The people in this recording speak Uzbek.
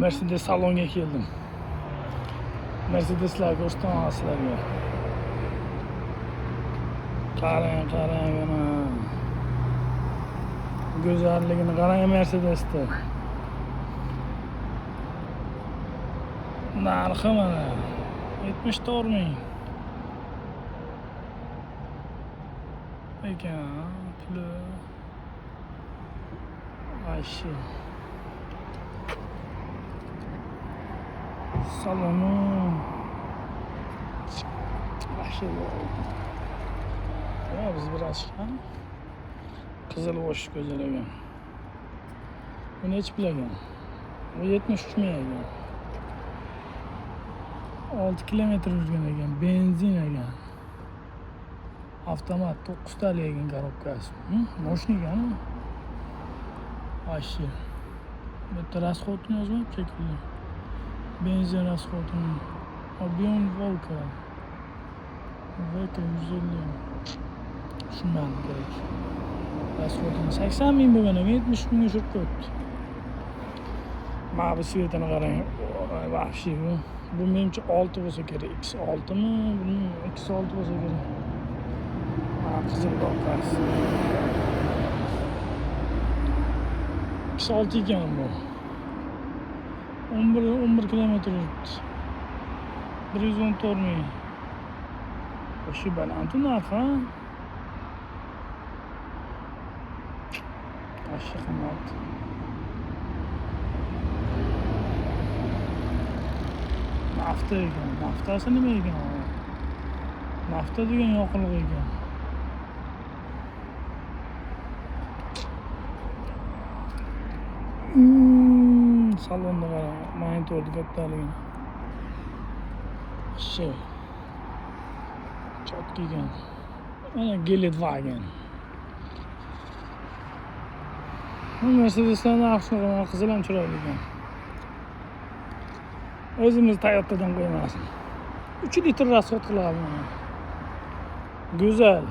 Mercedes salonga keldim. Mercedeslar ko'rsataman sizlarga. Qarang mana. Go'zalligini qarang Mercedesni. Narxi mana 74 ming. Ekan, puli. Ayshi. Salonu. Ayshi. Ya biz bir ochgan. Qizil o'sh ko'zalagan. Bu nech bilagan? Bu 73 ming ekan. 6 kilometr yurgan ekan, benzin ekan. Avtomat 9 talik ekan korobkasi. Moshinagan. Ayshi. Bu yerda rasxodini yozmayapti shekilli. Benzin rasxodini. Объем Volga. Volga 150. Shundan kerak. Rasxodini 80 ming bo'lgan ekan, 70 mingga tushib ketdi. Mana bu svetini qarang. Vahshiy bu. Bu menimcha 6 bo'lsa kerak. X6 mi? Bilmayman. X6 bo'lsa kerak. Mana qizil doqasi. X6 ekan bu. 11 kilometr yuribdi. 114 ming. Shu baland narxi. Ashi qimmat. Nafta ekan. Naftasi nima ekan? Nafta degan yoqilg'i ekan. Salonda qarang, monitorni kattaligini. Shu. Chotki ekan. Mana Geldwagen. Bu Mercedeslarning narxi qizil ham chiroyli ekan. O'zimiz Toyota'dan qo'ymasin. 3 litr rasxod qiladi. Go'zal.